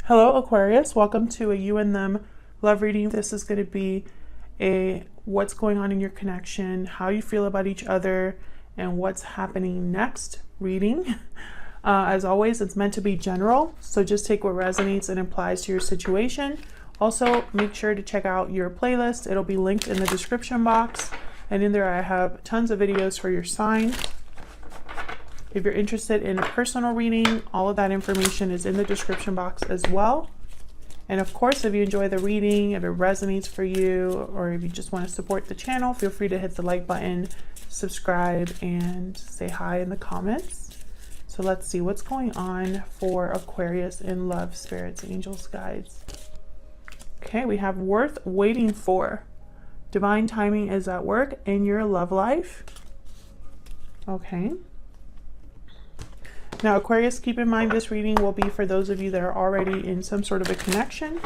Hello Aquarius, welcome to a you and them love reading. This is going to be a what's going on in your connection, how you feel about each other, and what's happening next reading. As always, it's meant to be general, so just take what resonates and applies to your situation. Also, make sure to check out your playlist. It'll be linked in the description box, and in there I have tons of videos for your sign. If you're interested in a personal reading, all of that information is in the description box as well. And of course, if you enjoy the reading, if it resonates for you, or if you just want to support the channel, feel free to hit the like button, subscribe, and say hi in the comments. So let's see what's going on for Aquarius in love, spirits, angels, guides. Okay, we have worth waiting for. Divine timing is at work in your love life. Okay. Now, Aquarius, keep in mind this reading will be for those of you that are already in some sort of a connection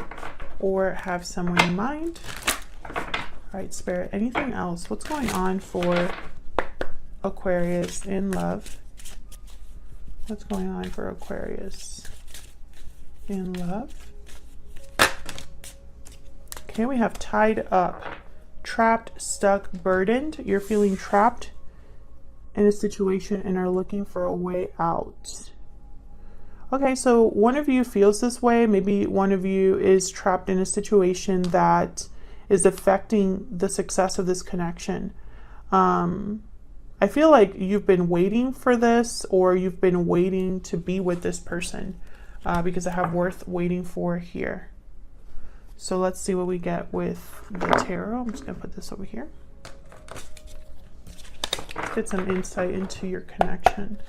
or have someone in mind. All right, Spirit, anything else? What's going on for Aquarius in love? What's going on for Aquarius in love? Okay, we have tied up, trapped, stuck, burdened. You're feeling trapped in a situation and are looking for a way out. Okay, so one of you feels this way. Maybe one of you is trapped in a situation that is affecting the success of this connection. I feel like you've been waiting for this, or you've been waiting to be with this person, because I have worth waiting for here. So let's see what we get with the tarot. I'm just gonna put this over here. Get some insight into your connection.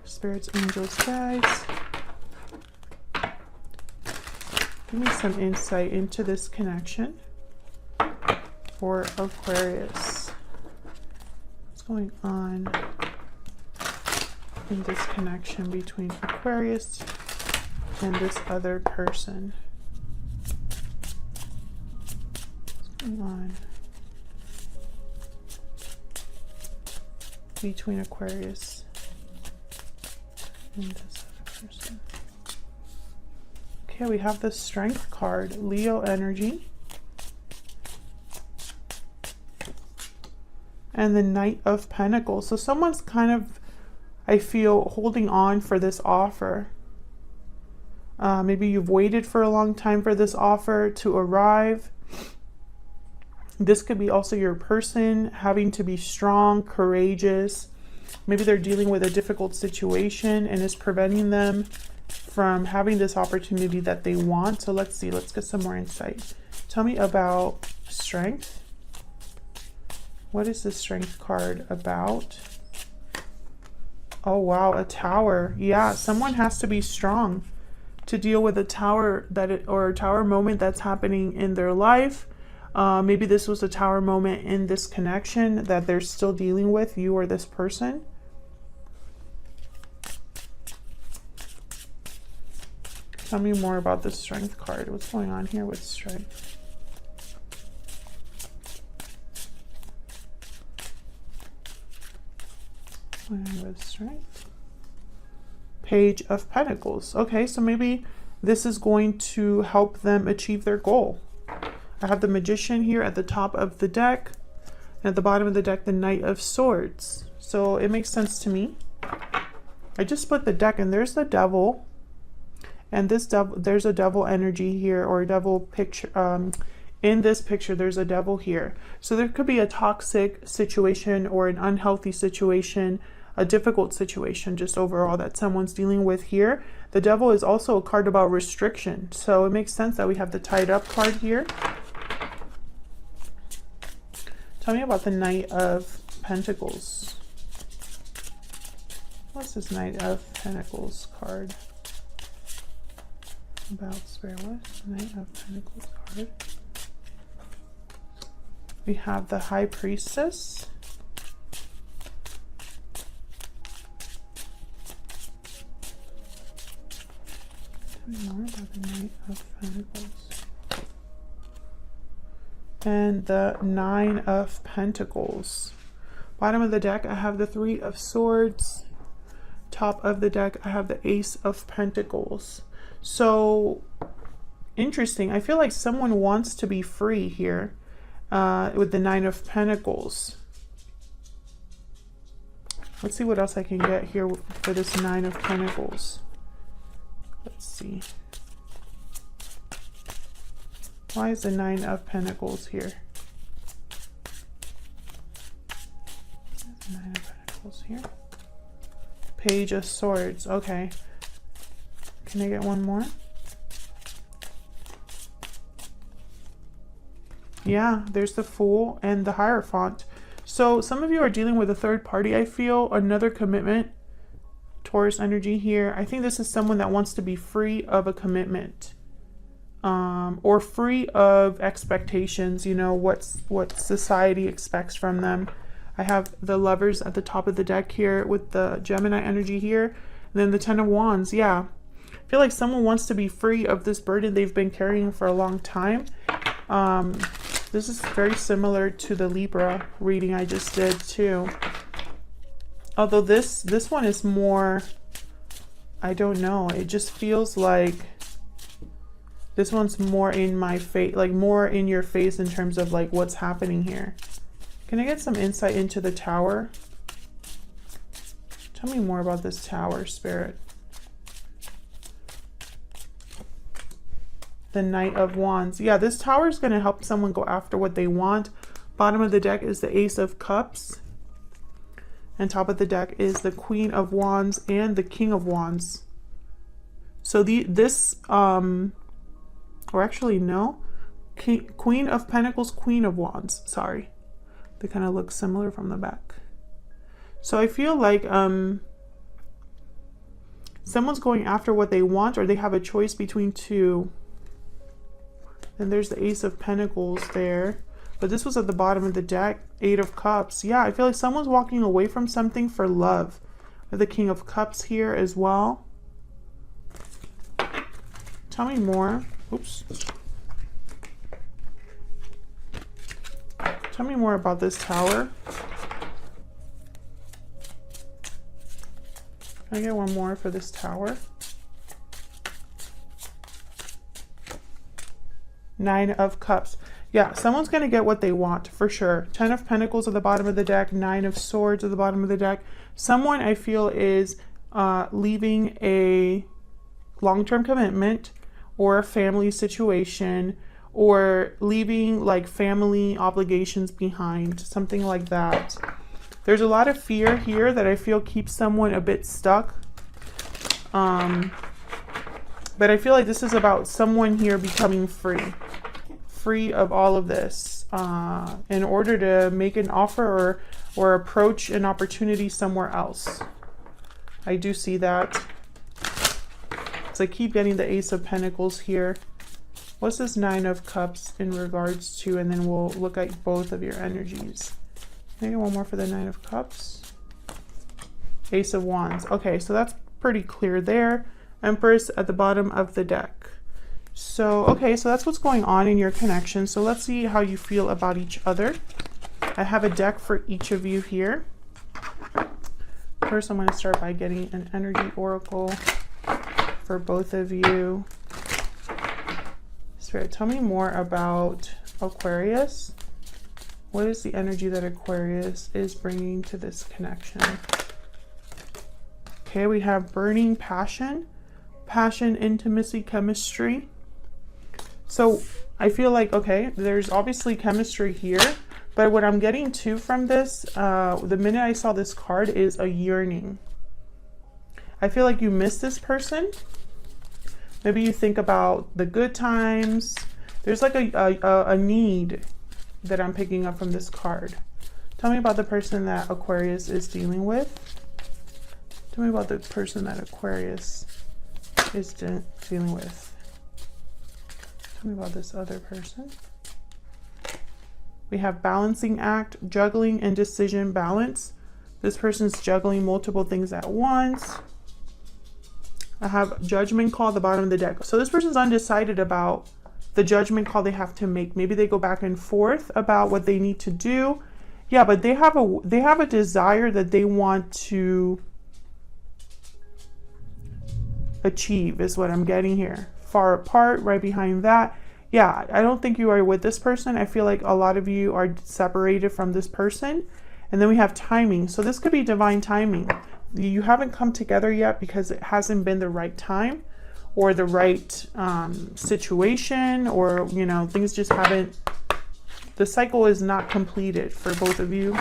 Spirits, angels, guides. Give me some insight into this connection for Aquarius. What's going on in this connection between Aquarius and this other person? What's going on between Aquarius and this other person? Okay, we have the Strength card, Leo energy, and the Knight of Pentacles. So someone's kind of, I feel, holding on for this offer. Maybe you've waited for a long time for this offer to arrive. This could be also your person having to be strong, courageous. Maybe they're dealing with a difficult situation and is preventing them from having this opportunity that they want. So let's see, let's get some more insight. Tell me about Strength. What is the Strength card about? Oh wow, a Tower. Yeah, someone has to be strong to deal with a tower or a tower moment that's happening in their life. Maybe this was a tower moment in this connection that they're still dealing with, you or this person. Tell me more about the Strength card. What's going on here with Strength? What's going on with Strength? Page of Pentacles. Okay, so maybe this is going to help them achieve their goal. I have the Magician here at the top of the deck, and at the bottom of the deck, the Knight of Swords. So it makes sense to me. I just split the deck, and there's the Devil, and this devil, there's a devil energy here, or a devil picture. In this picture, there's a devil here. So there could be a toxic situation or an unhealthy situation, a difficult situation just overall that someone's dealing with here. The Devil is also a card about restriction. So it makes sense that we have the Tied Up card here. Tell me about the Knight of Pentacles. What's this Knight of Pentacles card about? Spirit, what's the Knight of Pentacles card? We have the High Priestess. Tell me more about the Knight of Pentacles. And the Nine of Pentacles. Bottom of the deck, I have the Three of Swords. Top of the deck, I have the Ace of Pentacles. So interesting. I feel like someone wants to be free here with the Nine of Pentacles. Let's see what else I can get here for this Nine of Pentacles. Let's see. Why is the Nine of Pentacles here? Nine of Pentacles here. Page of Swords. Okay. Can I get one more? Yeah, there's the Fool and the Hierophant. So some of you are dealing with a third party, I feel. Another commitment. Taurus energy here. I think this is someone that wants to be free of a commitment. Or free of expectations, you know, what society expects from them. I have the Lovers at the top of the deck here with the Gemini energy here. And then the Ten of Wands. Yeah. I feel like someone wants to be free of this burden they've been carrying for a long time. This is very similar to the Libra reading I just did too. Although this one is more, I don't know, it just feels like this one's more in my face, like more in your face in terms of like what's happening here. Can I get some insight into the Tower? Tell me more about this Tower, Spirit. The Knight of Wands. Yeah, this Tower is going to help someone go after what they want. Bottom of the deck is the Ace of Cups. And top of the deck is the Queen of Wands and the King of Wands. So or actually no, Queen of Pentacles, Queen of Wands, sorry. They kind of look similar from the back. So I feel like someone's going after what they want, or they have a choice between two. And there's the Ace of Pentacles there. But this was at the bottom of the deck, Eight of Cups. Yeah, I feel like someone's walking away from something for love. With the King of Cups here as well. Tell me more. Oops. Tell me more about this Tower. Can I get one more for this Tower? Nine of Cups. Yeah, someone's going to get what they want for sure. Ten of Pentacles at the bottom of the deck. Nine of Swords at the bottom of the deck. Someone I feel is leaving a long-term commitment or a family situation, or leaving like family obligations behind, something like that. There's a lot of fear here that I feel keeps someone a bit stuck. But I feel like this is about someone here becoming free of all of this in order to make an offer or approach an opportunity somewhere else. I do see that. So I keep getting the Ace of Pentacles here. What's this Nine of Cups in regards to? And then we'll look at both of your energies. Maybe one more for the Nine of Cups. Ace of Wands. Okay, so that's pretty clear there. Empress at the bottom of the deck. So, okay, so that's what's going on in your connection. So let's see how you feel about each other. I have a deck for each of you here. First, I'm going to start by getting an energy oracle for both of you. Spirit, tell me more about Aquarius. What is the energy that Aquarius is bringing to this connection? Okay, we have burning passion, intimacy, chemistry. So I feel like, okay, there's obviously chemistry here, but what I'm getting to from this, the minute I saw this card, is a yearning. I feel like you miss this person. Maybe you think about the good times. There's like a need that I'm picking up from this card. Tell me about the person that Aquarius is dealing with. Tell me about the person that Aquarius is dealing with. Tell me about this other person. We have balancing act, juggling, and decision balance. This person's juggling multiple things at once. I have judgment call at the bottom of the deck. So this person's undecided about the judgment call they have to make. Maybe they go back and forth about what they need to do. Yeah, but they have a desire that they want to achieve is what I'm getting here. Far apart, right behind that. Yeah, I don't think you are with this person. I feel like a lot of you are separated from this person. And then we have timing. So this could be divine timing. You haven't come together yet because it hasn't been the right time or the right situation, or, you know, things just haven't, the cycle is not completed for both of you.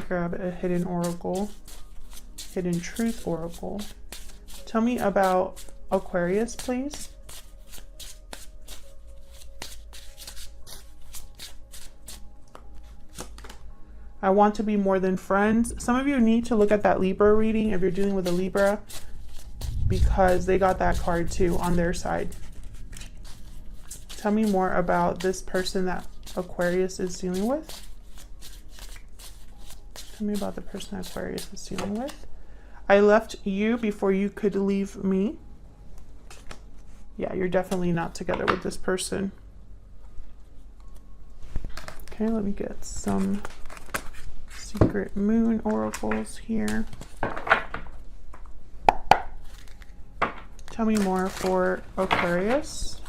Grab a hidden oracle, hidden truth oracle. Tell me about Aquarius, please. I want to be more than friends. Some of you need to look at that Libra reading if you're dealing with a Libra, because they got that card too on their side. Tell me more about this person that Aquarius is dealing with. Tell me about the person that Aquarius is dealing with. I left you before you could leave me. Yeah, you're definitely not together with this person. Okay, let me get some secret moon oracles here. Tell me more for Aquarius.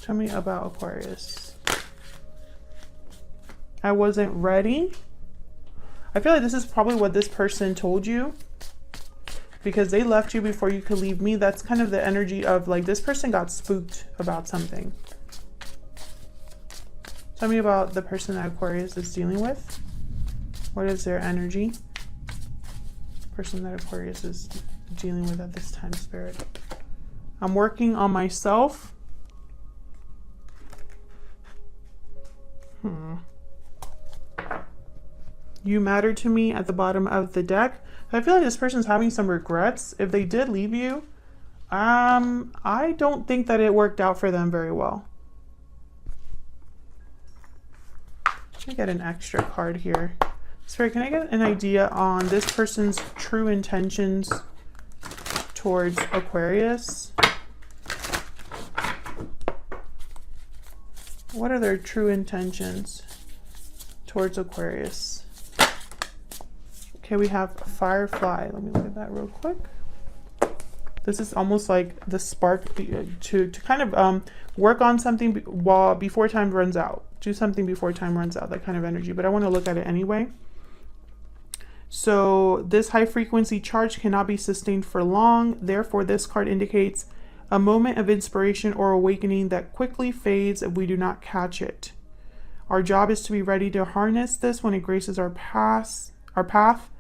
Tell me about Aquarius. I wasn't ready. I feel like this is probably what this person told you, because they left you before you could leave me. That's kind of the energy of like this person got spooked about something. Tell me about the person that Aquarius is dealing with. What is their energy? Person that Aquarius is dealing with at this time, Spirit. I'm working on myself. You matter to me at the bottom of the deck. I feel like this person's having some regrets. If they did leave you, I don't think that it worked out for them very well. Let me get an extra card here. Spirit, can I get an idea on this person's true intentions towards Aquarius? What are their true intentions towards Aquarius? Okay, we have Firefly. Let me look at that real quick. This is almost like the spark to kind of work on something before time runs out. Do something before time runs out, that kind of energy. But I want to look at it anyway. So this high frequency charge cannot be sustained for long. Therefore, this card indicates a moment of inspiration or awakening that quickly fades if we do not catch it. Our job is to be ready to harness this when it graces our path.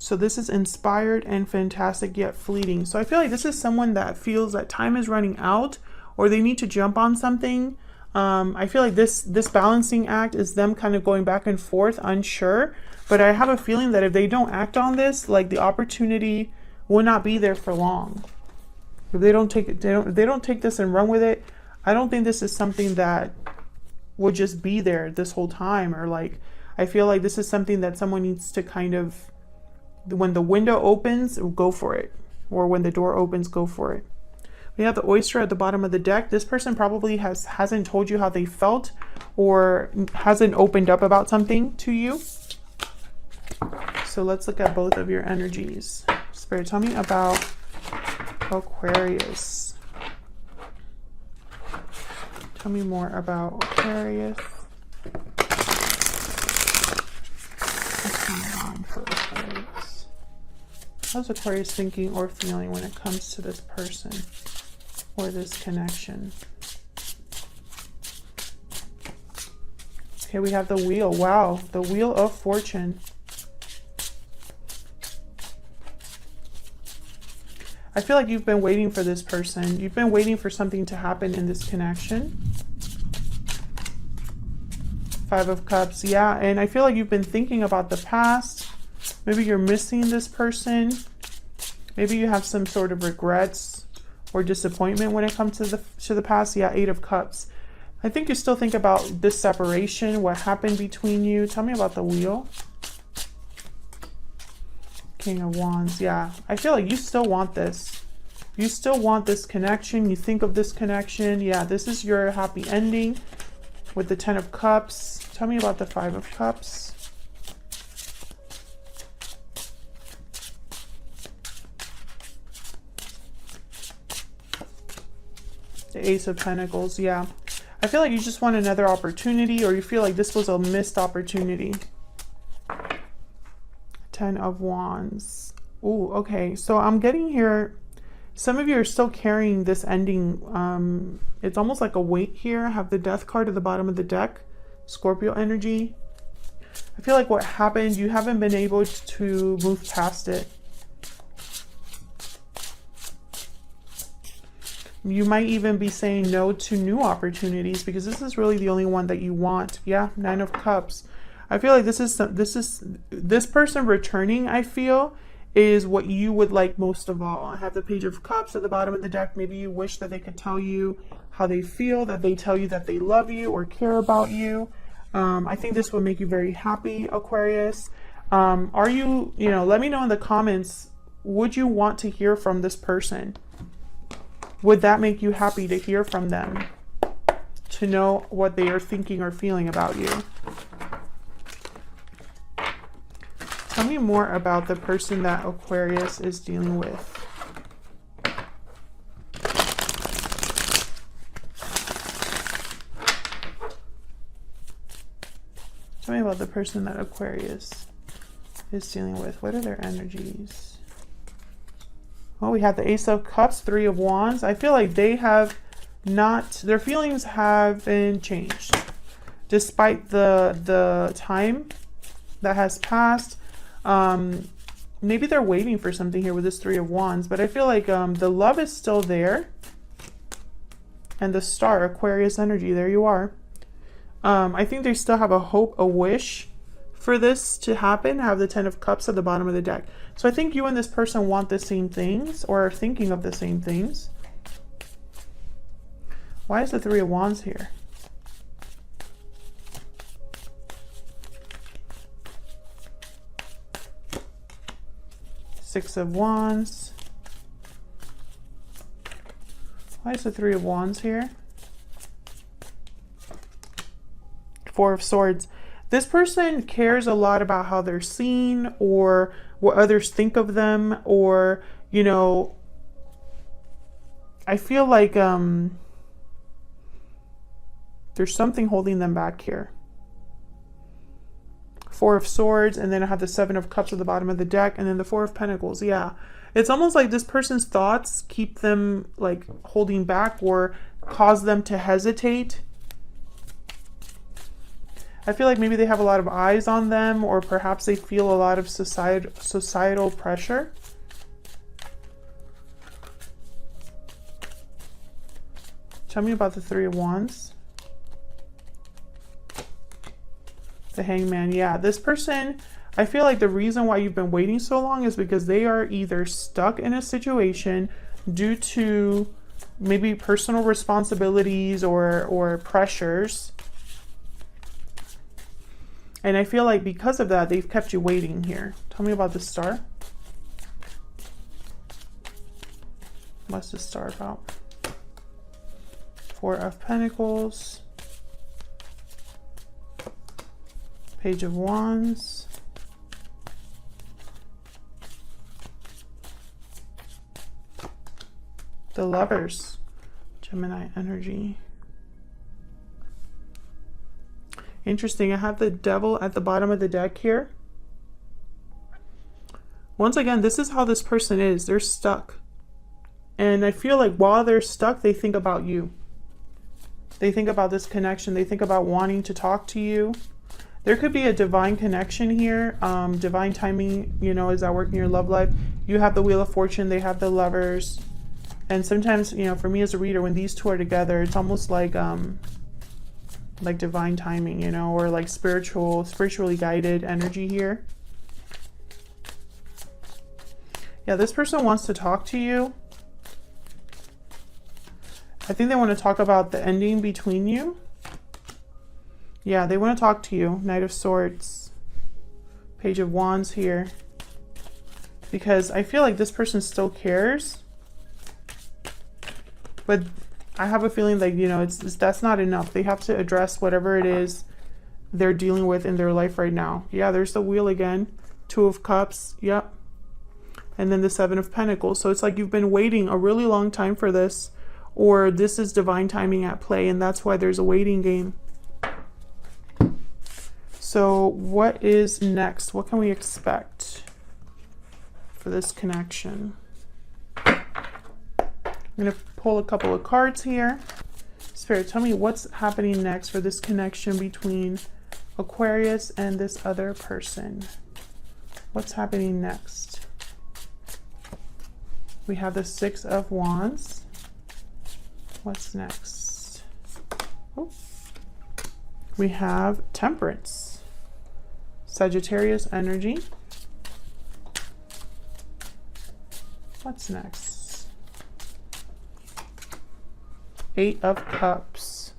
So this is inspired and fantastic yet fleeting. So I feel like this is someone that feels that time is running out, or they need to jump on something. I feel like this balancing act is them kind of going back and forth, unsure. But I have a feeling that if they don't act on this, like the opportunity will not be there for long. If they don't take it, they don't take this and run with it, I don't think this is something that will just be there this whole time. Or like, I feel like this is something that someone needs to kind of, when the window opens, go for it. Or when the door opens, go for it. We have the oyster at the bottom of the deck. This person probably hasn't told you how they felt, or hasn't opened up about something to you. So let's look at both of your energies. Spirit, tell me about Aquarius. Tell me more about Aquarius. What's going on for Aquarius? How's Aquarius thinking or feeling when it comes to this person or this connection? Okay, we have the wheel. Wow, the wheel of fortune. I feel like you've been waiting for this person. You've been waiting for something to happen in this connection. Five of Cups, yeah. And I feel like you've been thinking about the past. Maybe you're missing this person. Maybe you have some sort of regrets or disappointment when it comes to the past. Yeah, Eight of Cups. I think you still think about this separation, what happened between you. Tell me about the wheel. King of Wands, yeah. I feel like you still want this. You still want this connection. You think of this connection. Yeah, this is your happy ending. with the 10 of Cups. Tell me about the 5 of Cups. The Ace of Pentacles, yeah. I feel like you just want another opportunity, or you feel like this was a missed opportunity. 10 of Wands. Ooh, okay. So I'm getting here, some of you are still carrying this ending. It's almost like a weight here. I have the Death card at the bottom of the deck. Scorpio energy. I feel like what happened, you haven't been able to move past it. You might even be saying no to new opportunities because this is really the only one that you want. Yeah, 9 of Cups. I feel like this person returning, I feel, is what you would like most of all. I have the Page of Cups at the bottom of the deck. Maybe you wish that they could tell you how they feel, that they tell you that they love you or care about you. I think this will make you very happy, Aquarius. Are you, let me know in the comments, would you want to hear from this person? Would that make you happy to hear from them? To know what they are thinking or feeling about you? Tell me more about the person that Aquarius is dealing with. Tell me about the person that Aquarius is dealing with. What are their energies? Well, we have the Ace of Cups, 3 of Wands. I feel like they have not, their feelings haven't changed. Despite the time that has passed. Maybe they're waiting for something here with this 3 of Wands. But I feel like the love is still there. And the Star, Aquarius energy, there you are. I think they still have a hope, a wish for this to happen. I have the 10 of Cups at the bottom of the deck. So I think you and this person want the same things, or are thinking of the same things. Why is the 3 of Wands here? Six of Wands. Why is the 3 of Wands here? 4 of Swords. This person cares a lot about how they're seen, or what others think of them, or, I feel like there's something holding them back here. 4 of Swords, and then I have the 7 of Cups at the bottom of the deck, and then the 4 of Pentacles. Yeah, it's almost like this person's thoughts keep them like holding back or cause them to hesitate. I feel like maybe they have a lot of eyes on them, or perhaps they feel a lot of societal pressure. Tell me about the 3 of Wands. The Hangman. Yeah, this person, I feel like the reason why you've been waiting so long is because they are either stuck in a situation due to maybe personal responsibilities or pressures. And I feel like because of that, they've kept you waiting here. Tell me about the Star. What's the Star about? 4 of Pentacles. Page of Wands. The Lovers. Gemini energy. Interesting. I have the Devil at the bottom of the deck here. Once again, this is how this person is. They're stuck. And I feel like while they're stuck, they think about you. They think about this connection. They think about wanting to talk to you. There could be a divine connection here. Divine timing, is at work in your love life. You have the Wheel of Fortune. They have the Lovers. And sometimes, for me as a reader, when these two are together, it's almost like divine timing, or like spiritually guided energy here. Yeah, this person wants to talk to you. I think they want to talk about the ending between you. Yeah, they want to talk to you. Knight of Swords. Page of Wands here. Because I feel like this person still cares. But I have a feeling like, you know, that's not enough. They have to address whatever it is they're dealing with in their life right now. Yeah, there's the Wheel again. 2 of Cups. Yep. And then the 7 of Pentacles. So it's like you've been waiting a really long time for this, or this is divine timing at play, and that's why there's a waiting game. So what is next? What can we expect for this connection? I'm going to pull a couple of cards here. Spirit, tell me what's happening next for this connection between Aquarius and this other person. What's happening next? We have the 6 of Wands. What's next? Oh. We have Temperance. Sagittarius energy. What's next? 8 of Cups.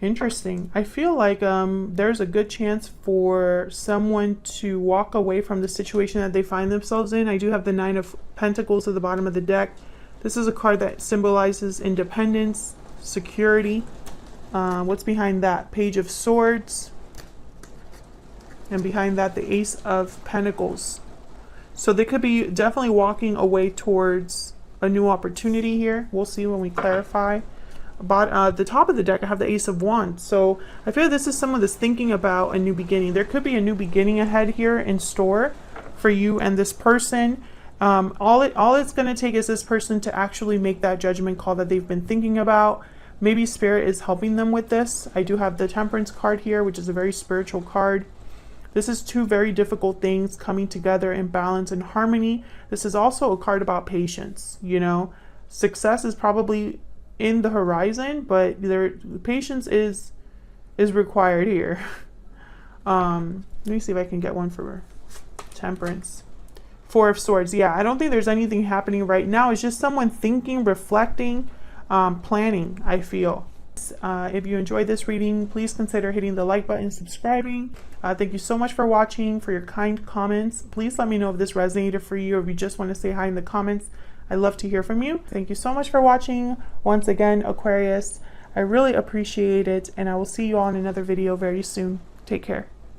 Interesting. I feel like there's a good chance for someone to walk away from the situation that they find themselves in. I do have the 9 of Pentacles at the bottom of the deck. This is a card that symbolizes independence, security. What's behind that? Page of Swords. And behind that, the Ace of Pentacles. So they could be definitely walking away towards a new opportunity here. We'll see when we clarify. But at the top of the deck, I have the Ace of Wands. So I feel this is someone that's thinking about a new beginning. There could be a new beginning ahead here in store for you and this person. All it's going to take is this person to actually make that judgment call that they've been thinking about. Maybe Spirit is helping them with this. I do have the Temperance card here, which is a very spiritual card. This is 2 very difficult things coming together in balance and harmony. This is also a card about patience. You know, success is probably in the horizon, but patience is required here. Let me see if I can get one for Temperance. 4 of Swords. Yeah, I don't think there's anything happening right now. It's just someone thinking, reflecting, planning, I feel. If you enjoyed this reading, please consider hitting the like button, subscribing. Thank you so much for watching, for your kind comments. Please let me know if this resonated for you, or if you just want to say hi in the comments. I love to hear from you. Thank you so much for watching. Once again, Aquarius, I really appreciate it, and I will see you all in another video very soon. Take care.